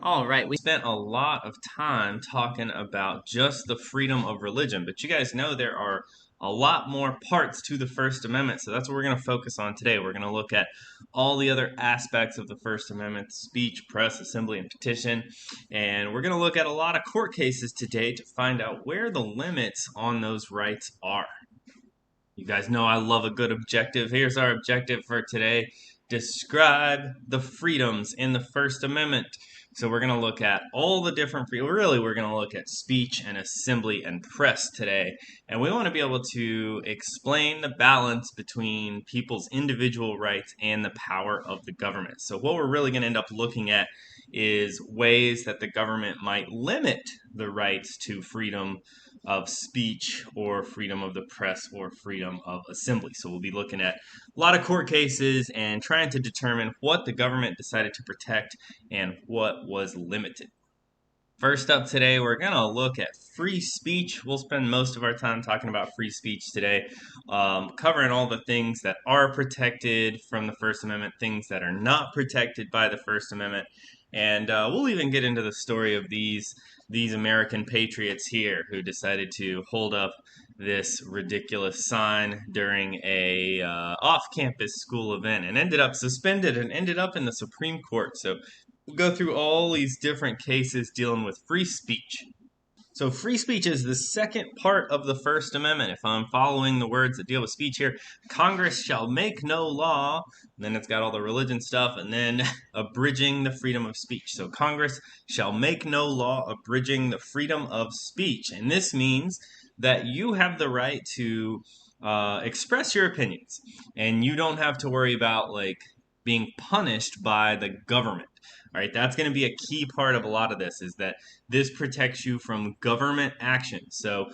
All right, we spent a lot of time talking about just the freedom of religion, but you guys know there are a lot more parts to the First Amendment, so that's what we're going to focus on today. We're going to look at all the other aspects of the First Amendment: speech, press, assembly, and petition. And we're going to look at a lot of court cases today to find out where the limits on those rights are. You guys know I love a good objective. Here's our objective for today: describe the freedoms in the First Amendment. So we're going to look at all the different really we're going to look at speech and assembly and press today. And we want to be able to explain the balance between people's individual rights and the power of the government. So what we're really going to end up looking at is ways that the government might limit the rights to freedom of speech or freedom of the press or freedom of assembly. So we'll be looking at a lot of court cases and trying to determine what the government decided to protect and what was limited. First up today, we're going to look at free speech. We'll spend most of our time talking about free speech today, covering all the things that are protected from the First Amendment, things that are not protected by the First Amendment, and we'll even get into the story of these American patriots here who decided to hold up this ridiculous sign during a off-campus school event and ended up suspended and ended up in the Supreme Court. So we'll go through all these different cases dealing with free speech. So free speech is the second part of the First Amendment. If I'm following the words that deal with speech here, Congress shall make no law, and then it's got all the religion stuff, and then abridging the freedom of speech. So Congress shall make no law abridging the freedom of speech. And this means that you have the right to express your opinions, and you don't have to worry about being punished by the government. All right, that's going to be a key part of a lot of this, is that this protects you from government action. So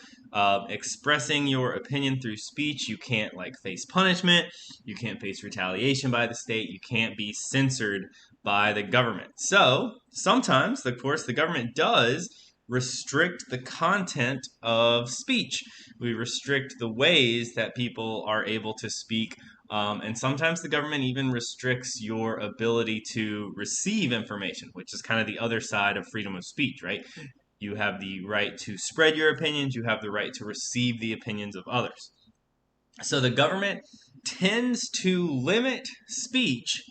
expressing your opinion through speech, you can't face punishment, you can't face retaliation by the state, you can't be censored by the government. So sometimes, of course, the government does restrict the content of speech. We restrict the ways that people are able to speak. And sometimes the government even restricts your ability to receive information, which is kind of the other side of freedom of speech, right? You have the right to spread your opinions. You have the right to receive the opinions of others. So the government tends to limit speech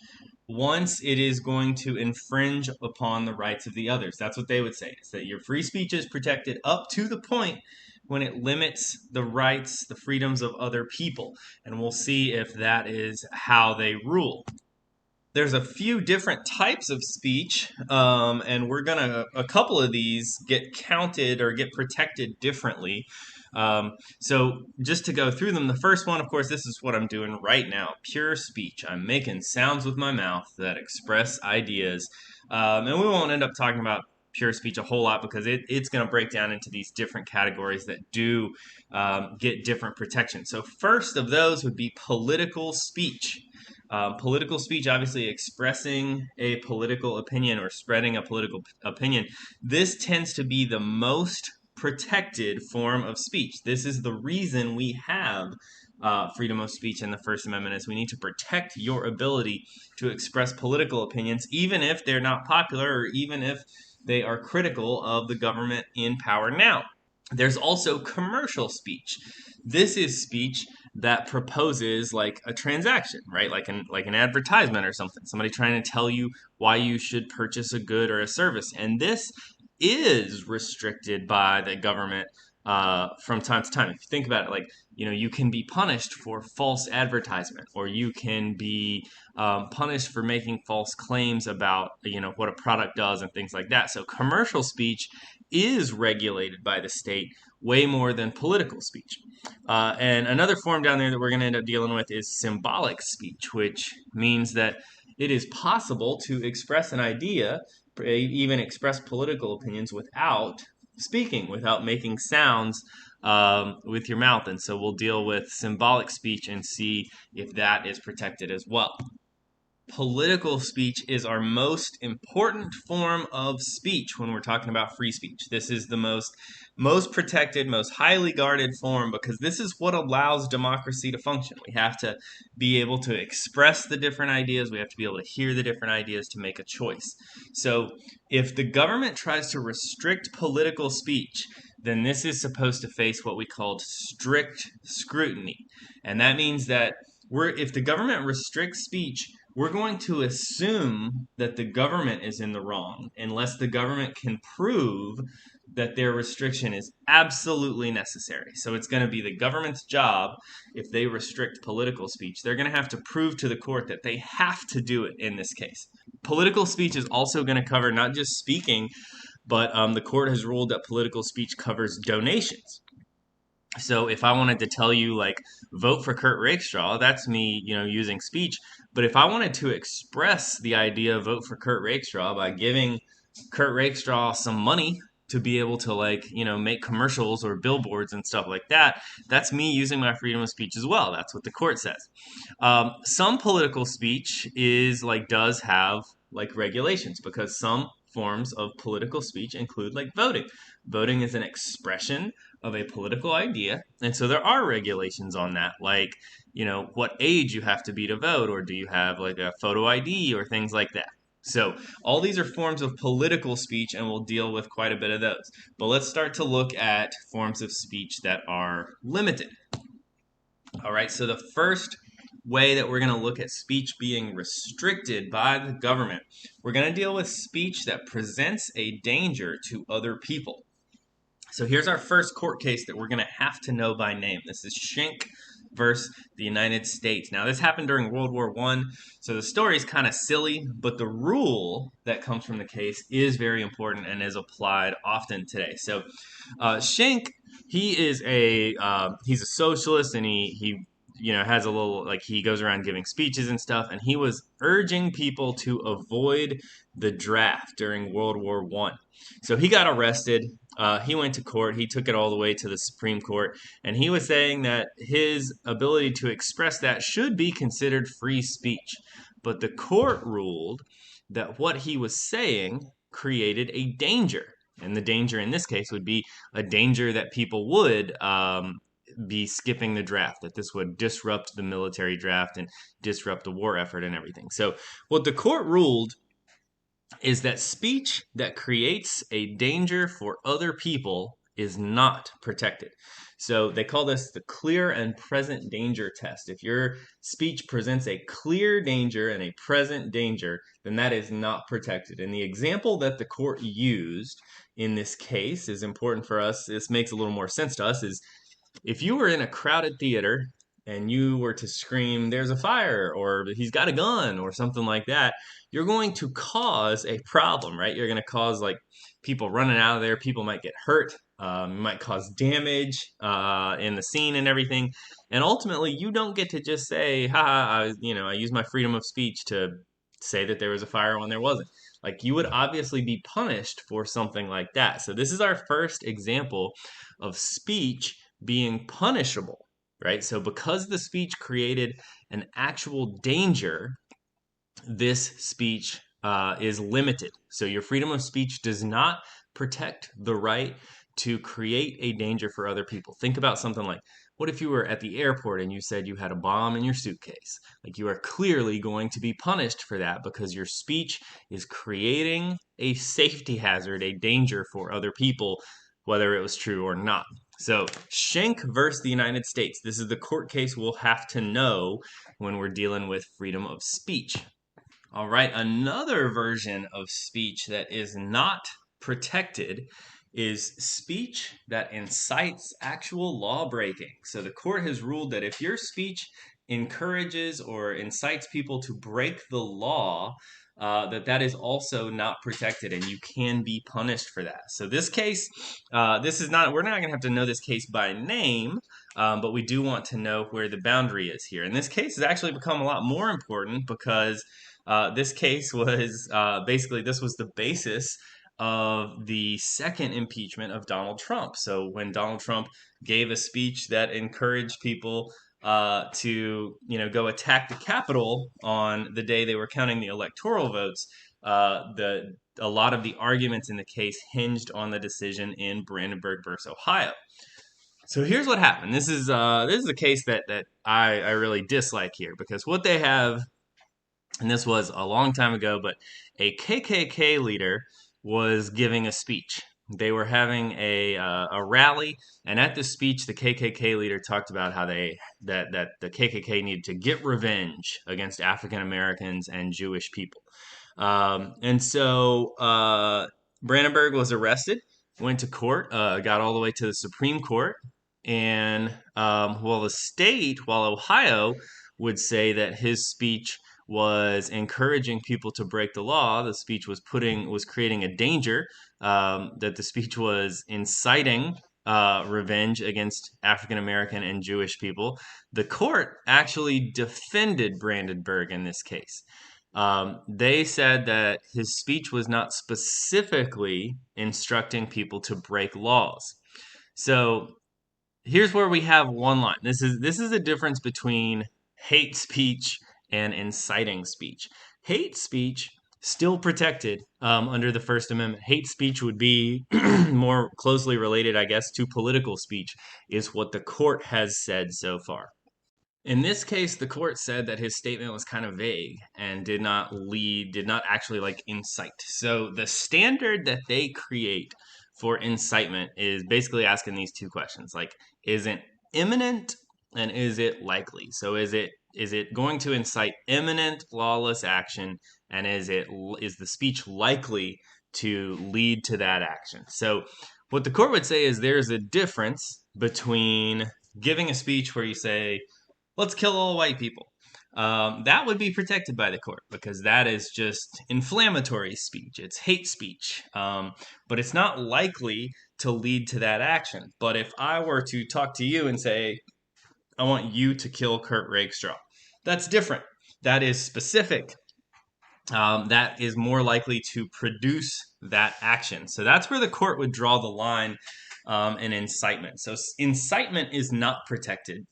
once it is going to infringe upon the rights of the others. That's what they would say, is that your free speech is protected up to the point when it limits the rights, the freedoms of other people. And we'll see if that is how they rule. There's a few different types of speech, and a couple of these get counted or get protected differently. So just to go through them, the first one, of course, this is what I'm doing right now: pure speech. I'm making sounds with my mouth that express ideas. And we won't end up talking about pure speech a whole lot because it's going to break down into these different categories that do get different protection. So first of those would be political speech. Political speech, obviously expressing a political opinion or spreading a political opinion. This tends to be the most protected form of speech. This is the reason we have freedom of speech in the First Amendment, is we need to protect your ability to express political opinions, even if they're not popular or even if they are critical of the government in power now. There's also commercial speech. This is speech that proposes a transaction, right? Like an advertisement or something. Somebody trying to tell you why you should purchase a good or a service. And this is restricted by the government from time to time. If you think about it, you can be punished for false advertisement, or you can be punished for making false claims about what a product does and things like that. So commercial speech is regulated by the state way more than political speech. And another form down there that we're going to end up dealing with is symbolic speech, which means that it is possible to express an idea, even express political opinions, without speaking, without making sounds with your mouth. And so we'll deal with symbolic speech and see if that is protected as well. political speech is our most important form of speech when we're talking about free speech. This is the most protected, most highly guarded form because this is what allows democracy to function. We have to be able to express the different ideas. We have to be able to hear the different ideas to make a choice. So if the government tries to restrict political speech, then this is supposed to face what we call strict scrutiny. And that means that if the government restricts speech, we're going to assume that the government is in the wrong unless the government can prove that their restriction is absolutely necessary. So it's going to be the government's job, if they restrict political speech, they're going to have to prove to the court that they have to do it in this case. Political speech is also going to cover not just speaking, but the court has ruled that political speech covers donations. So if I wanted to tell you, like, vote for Kurt Rakestraw, that's me, using speech. But if I wanted to express the idea of vote for Kurt Rakestraw by giving Kurt Rakestraw some money to be able to, make commercials or billboards and stuff like that, that's me using my freedom of speech as well. That's what the court says. Some political speech does have regulations because some forms of political speech include voting. Voting is an expression of a political idea, and so there are regulations on that, what age you have to be to vote, or do you have a photo ID or things like that. So all these are forms of political speech, and we'll deal with quite a bit of those. But let's start to look at forms of speech that are limited. All right, so the first way that we're going to look at speech being restricted by the government, we're going to deal with speech that presents a danger to other people. So here's our first court case that we're going to have to know by name. This is Schenck versus the United States. Now, this happened during World War I, so the story is kind of silly, but the rule that comes from the case is very important and is applied often today. So Schenck, he's a socialist, and he has a little, he goes around giving speeches and stuff, and he was urging people to avoid the draft during World War I. So he got arrested. He went to court. He took it all the way to the Supreme Court, and he was saying that his ability to express that should be considered free speech. But the court ruled that what he was saying created a danger, and the danger in this case would be a danger that people would be skipping the draft, that this would disrupt the military draft and disrupt the war effort and everything. So what the court ruled is that speech that creates a danger for other people is not protected. So they call this the clear and present danger test. If your speech presents a clear danger and a present danger, then that is not protected. And the example that the court used in this case is important for us. This makes a little more sense to us. Is if you were in a crowded theater and you were to scream, "There's a fire," or "He's got a gun," or something like that, you're going to cause a problem, right? You're going to cause people running out of there. People might get hurt. You might cause damage in the scene and everything. And ultimately, you don't get to just say, "Ha, I use my freedom of speech to say that there was a fire when there wasn't." You would obviously be punished for something like that. So this is our first example of speech being punishable, right? So because the speech created an actual danger, this speech is limited. So your freedom of speech does not protect the right to create a danger for other people. Think about something like, what if you were at the airport and you said you had a bomb in your suitcase? You are clearly going to be punished for that because your speech is creating a safety hazard, a danger for other people, whether it was true or not. So Schenck versus the United States. This is the court case we'll have to know when we're dealing with freedom of speech. All right, another version of speech that is not protected is speech that incites actual law breaking. So the court has ruled that if your speech encourages or incites people to break the law, that is also not protected, and you can be punished for that. So this case, we're not going to have to know this case by name, but we do want to know where the boundary is here. And this case has actually become a lot more important because this case was this was the basis of the second impeachment of Donald Trump. So when Donald Trump gave a speech that encouraged people to go attack the Capitol on the day they were counting the electoral votes. A lot of the arguments in the case hinged on the decision in Brandenburg versus Ohio. So here's what happened. This is a case that I really dislike here, because what they have, and this was a long time ago, but a KKK leader was giving a speech. They were having a rally, and at the speech, the KKK leader talked about how that the KKK needed to get revenge against African Americans and Jewish people. And so Brandenburg was arrested, went to court, got all the way to the Supreme Court, and while Ohio would say that his speech was encouraging people to break the law, the speech was creating a danger, that the speech was inciting revenge against African American and Jewish people. The court actually defended Brandenburg in this case. They said that his speech was not specifically instructing people to break laws. So here's where we have one line. This is a difference between hate speech and inciting speech. Hate speech still protected under the First Amendment. Hate speech would be more closely related, I guess, to political speech, is what the court has said so far. In this case, the court said that his statement was kind of vague and did not actually incite. So the standard that they create for incitement is basically asking these two questions, like, is it imminent and is it likely? So is it going to incite imminent lawless action, and is the speech likely to lead to that action? So what the court would say is there's a difference between giving a speech where you say, let's kill all white people. That would be protected by the court, because that is just inflammatory speech. It's hate speech. But it's not likely to lead to that action. But if I were to talk to you and say, I want you to kill Kurt Rakestraw, that's different. That is specific. That is more likely to produce that action. So that's where the court would draw the line in incitement. So incitement is not protected.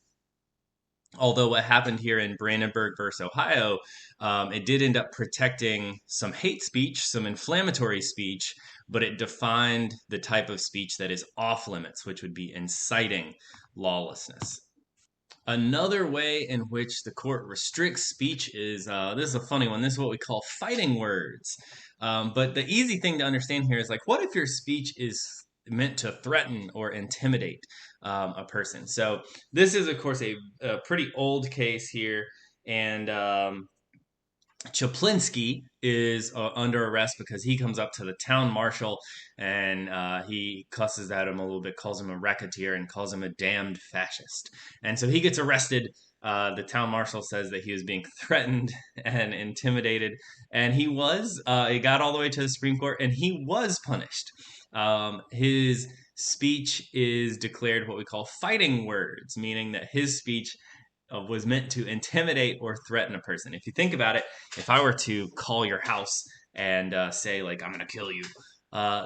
Although what happened here in Brandenburg versus Ohio, it did end up protecting some hate speech, some inflammatory speech, but it defined the type of speech that is off limits, which would be inciting lawlessness. Another way in which the court restricts speech is, this is a funny one, this is what we call fighting words. But the easy thing to understand here is, like, what if your speech is meant to threaten or intimidate a person? So this is, of course, a pretty old case here, and Chaplinsky is under arrest because he comes up to the town marshal and he cusses at him a little bit, calls him a racketeer, and calls him a damned fascist. And so he gets arrested. The town marshal says that he was being threatened and intimidated, and he got all the way to the Supreme Court, and he was punished. His speech is declared what we call fighting words, meaning that his speech was meant to intimidate or threaten a person. If you think about it, if I were to call your house and say, like, I'm going to kill you,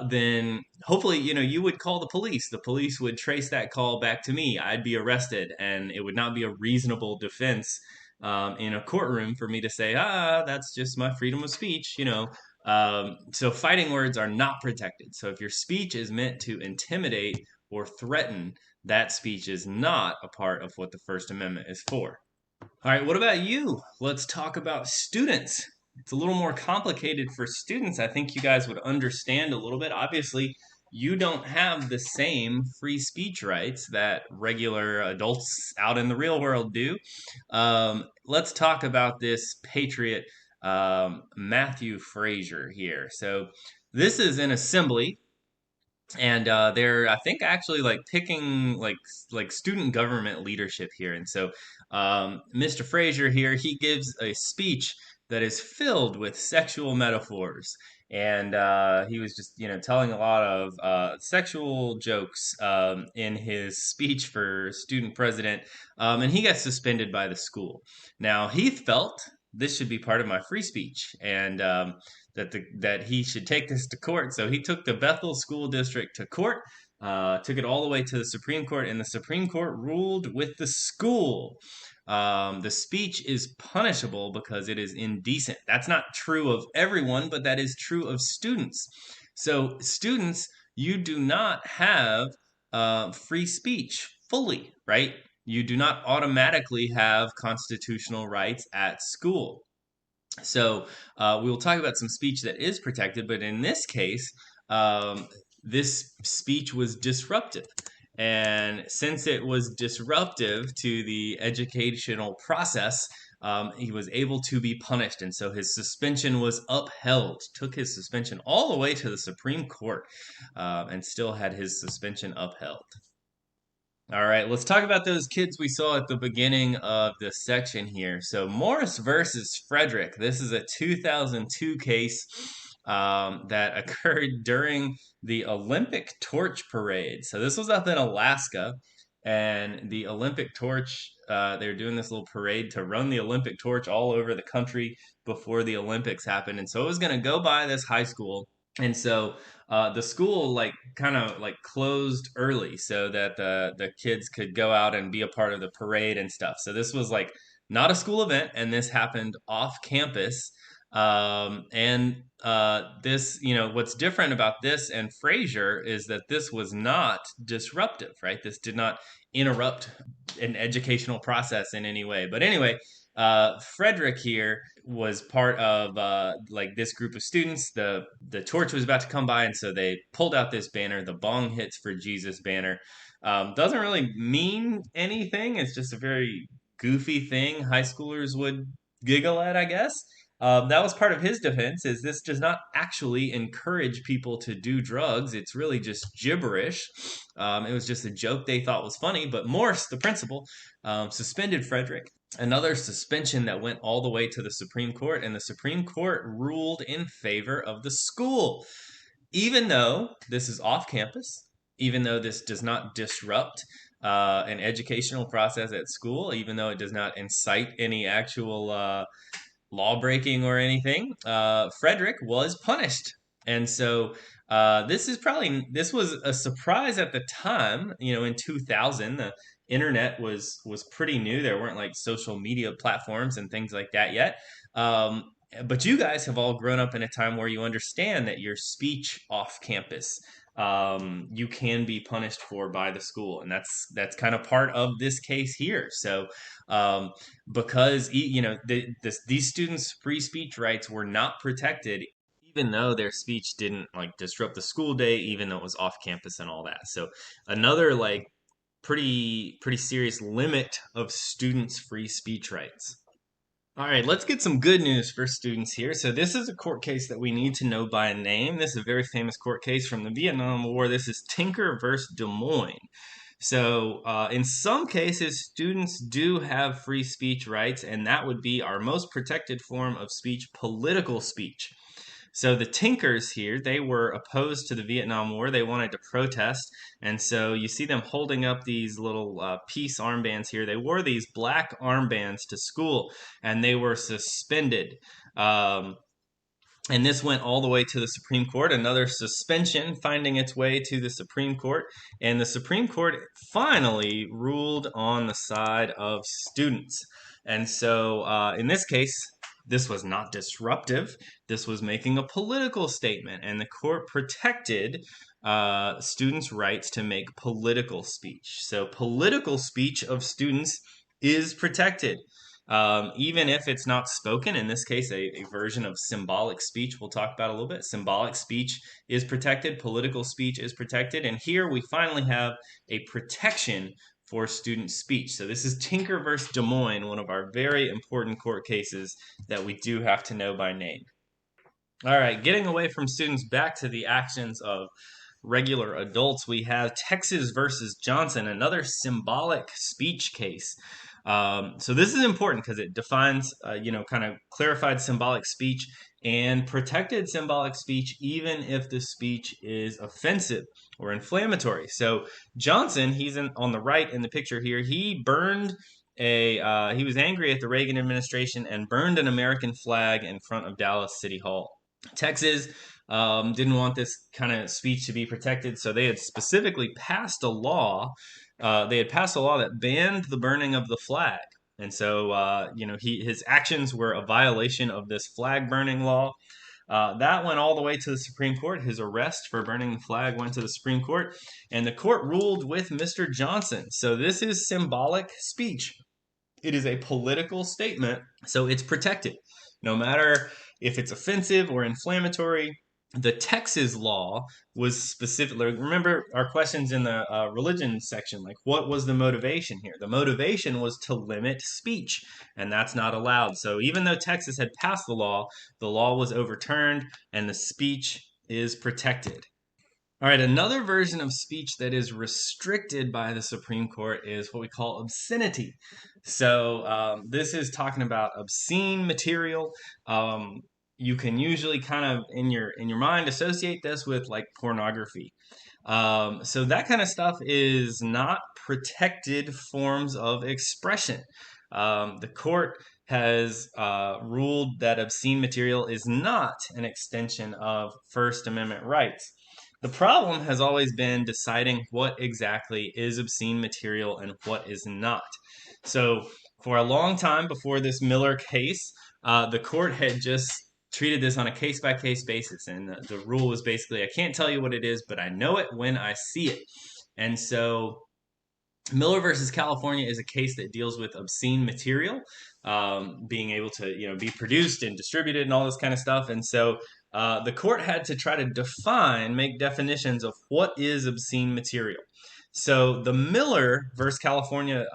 then hopefully, you would call the police. The police would trace that call back to me. I'd be arrested, and it would not be a reasonable defense in a courtroom for me to say, that's just my freedom of speech, So fighting words are not protected. So if your speech is meant to intimidate or threaten, that speech is not a part of what the First Amendment is for. All right, what about you? Let's talk about students. It's a little more complicated for students. I think you guys would understand a little bit. Obviously, you don't have the same free speech rights that regular adults out in the real world do. Let's talk about this patriot, Matthew Frazier here. So this is an assembly, and they're, I think, actually picking like student government leadership here. And so Mr. Frazier here, he gives a speech that is filled with sexual metaphors, and he was just telling a lot of sexual jokes in his speech for student president, and he got suspended by the school. Now he felt this should be part of my free speech, and that he should take this to court. So he took the Bethel School District to court. took it all the way to the Supreme Court, and the Supreme Court ruled with the school. The speech is punishable because it is indecent. That's not true of everyone, but that is true of students. So, students, you do not have free speech fully, right? You do not automatically have constitutional rights at school. So we will talk about some speech that is protected, but in this case, this speech was disruptive. And since it was disruptive to the educational process, he was able to be punished. And so his suspension was upheld, took his suspension all the way to the Supreme Court, and still had his suspension upheld. All right, let's talk about those kids we saw at the beginning of the section here. So, Morris versus Frederick. This is a 2002 case that occurred during the Olympic Torch Parade. So, this was up in Alaska, and the Olympic Torch, they were doing this little parade to run the Olympic torch all over the country before the Olympics happened. And so, it was going to go by this high school. And so the school kind of closed early so that the kids could go out and be a part of the parade and stuff. So this was not a school event, and this happened off campus. And this, what's different about this and Frazier is that this was not disruptive, right? This did not interrupt an educational process in any way. But anyway, Frederick here was part of this group of students. The torch was about to come by, and so they pulled out this banner, the Bong Hits for Jesus banner. Doesn't really mean anything. It's just a very goofy thing high schoolers would giggle at, I guess. That was part of his defense, is this does not actually encourage people to do drugs. It's really just gibberish. It was just a joke they thought was funny. But Morse, the principal, suspended Frederick. Another suspension that went all the way to the Supreme Court, and the Supreme Court ruled in favor of the school. Even though this is off campus, even though this does not disrupt an educational process at school, even though it does not incite any actual law breaking or anything, Frederick was punished. And so this was a surprise at the time. In 2000, the internet was pretty new. There weren't social media platforms and things like that yet. But you guys have all grown up in a time where you understand that your speech off campus, you can be punished for by the school, and that's kind of part of this case here. So because these students' free speech rights were not protected, even though their speech didn't disrupt the school day, even though it was off campus and all that. So another pretty serious limit of students' free speech rights. All right, let's get some good news for students here. So this is a court case that we need to know by name. This is a very famous court case from the Vietnam War. This is Tinker versus Des Moines. So in some cases, students do have free speech rights, and that would be our most protected form of speech, political speech. So the Tinkers here, they were opposed to the Vietnam War. They wanted to protest. And so you see them holding up these little peace armbands here. They wore these black armbands to school, and they were suspended. And this went all the way to the Supreme Court, another suspension finding its way to the Supreme Court. And the Supreme Court finally ruled on the side of students. And so in this case, this was not disruptive. This was making a political statement, and the court protected students' rights to make political speech. So political speech of students is protected. Even if it's not spoken, in this case, a version of symbolic speech we'll talk about a little bit. Symbolic speech is protected, political speech is protected, and here we finally have a protection for student speech. So this is Tinker versus Des Moines, one of our very important court cases that we do have to know by name. All right, getting away from students back to the actions of regular adults, we have Texas versus Johnson, another symbolic speech case. So this is important because it defines, kind of clarified symbolic speech and protected symbolic speech, even if the speech is offensive or inflammatory. So Johnson, he's on the right in the picture here. He burned he was angry at the Reagan administration and burned an American flag in front of Dallas City Hall. Texas didn't want this kind of speech to be protected, so they had specifically passed a law. They had passed a law that banned the burning of the flag. And so, his actions were a violation of this flag burning law. That went all the way to the Supreme Court. His arrest for burning the flag went to the Supreme Court, and the court ruled with Mr. Johnson. So this is symbolic speech. It is a political statement, so it's protected. No matter if it's offensive or inflammatory, the Texas law was specific. Remember our questions in the religion section, like what was the motivation here? The motivation was to limit speech, and that's not allowed. So even though Texas had passed the law was overturned, and the speech is protected. All right, another version of speech that is restricted by the Supreme Court is what we call obscenity. So this is talking about obscene material. You can usually kind of in your mind associate this with like pornography. So that kind of stuff is not protected forms of expression. The court has ruled that obscene material is not an extension of First Amendment rights. The problem has always been deciding what exactly is obscene material and what is not. So for a long time before this Miller case, the court had just treated this on a case-by-case basis. And the rule was basically, I can't tell you what it is, but I know it when I see it. And so Miller versus California is a case that deals with obscene material being able to be produced and distributed and all this kind of stuff. And so the court had to try to make definitions of what is obscene material. So the Miller versus California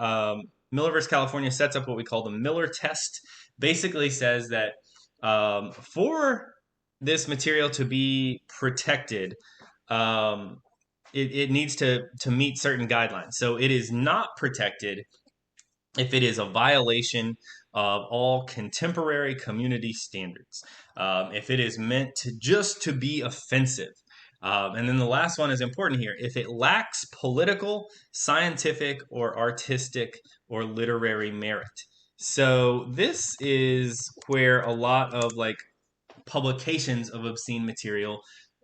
sets up what we call the Miller test. Basically says that for this material to be protected, it needs to meet certain guidelines. So it is not protected if it is a violation of all contemporary community standards. If it is meant to be offensive. And then the last one is important here. If it lacks political, scientific, or artistic or literary merit. So this is where a lot of like publications of obscene material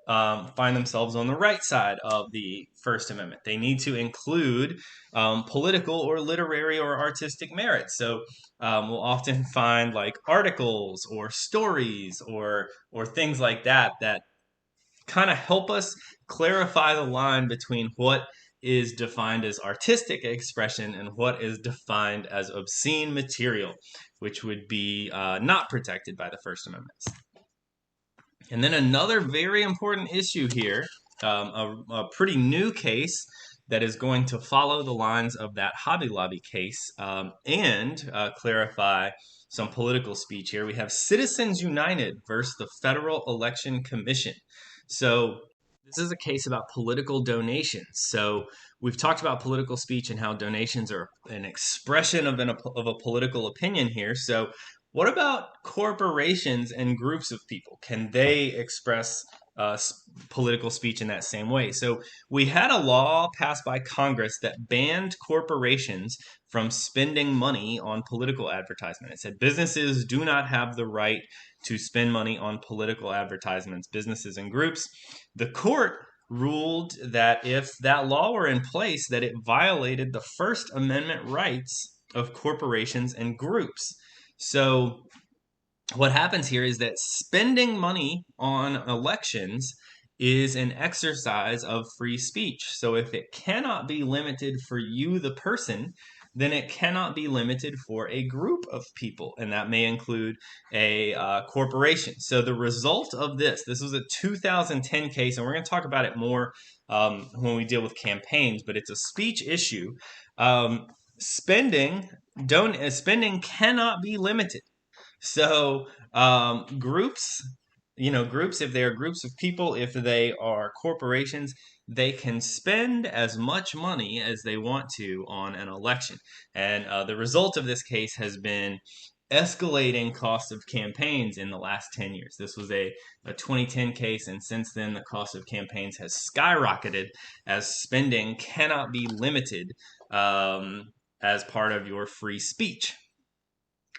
find themselves on the right side of the First Amendment. They need to include political or literary or artistic merit. So we'll often find like articles or stories or things like that kind of help us clarify the line between what is defined as artistic expression and what is defined as obscene material, which would be not protected by the First Amendment. And then another very important issue here, a pretty new case that is going to follow the lines of that Hobby Lobby case and clarify some political speech here. We have Citizens United versus the Federal Election Commission. So this is a case about political donations. So we've talked about political speech and how donations are an expression of a political opinion here. So what about corporations and groups of people? Can they express political speech in that same way? So we had a law passed by Congress that banned corporations from spending money on political advertisement. It said businesses do not have the right to spend money on political advertisements, businesses and groups. The court ruled that if that law were in place, that it violated the First Amendment rights of corporations and groups. So what happens here is that spending money on elections is an exercise of free speech. So if it cannot be limited for you, the person, then it cannot be limited for a group of people, and that may include a corporation. So the result of this was a 2010 case, and we're going to talk about it more when we deal with campaigns, but it's a speech issue. Spending cannot be limited. So groups, if they are groups of people, if they are corporations, they can spend as much money as they want to on an election. And the result of this case has been escalating cost of campaigns in the last 10 years. This was a 2010 case, and since then the cost of campaigns has skyrocketed as spending cannot be limited as part of your free speech.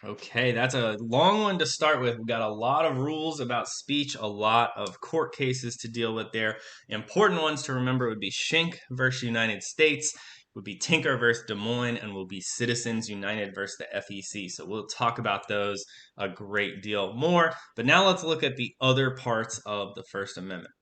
Okay, that's a long one to start with. We've got a lot of rules about speech, a lot of court cases to deal with there. Important ones to remember would be Schenck versus United States, would be Tinker versus Des Moines, and will be Citizens United versus the FEC. So we'll talk about those a great deal more. But now let's look at the other parts of the First Amendment.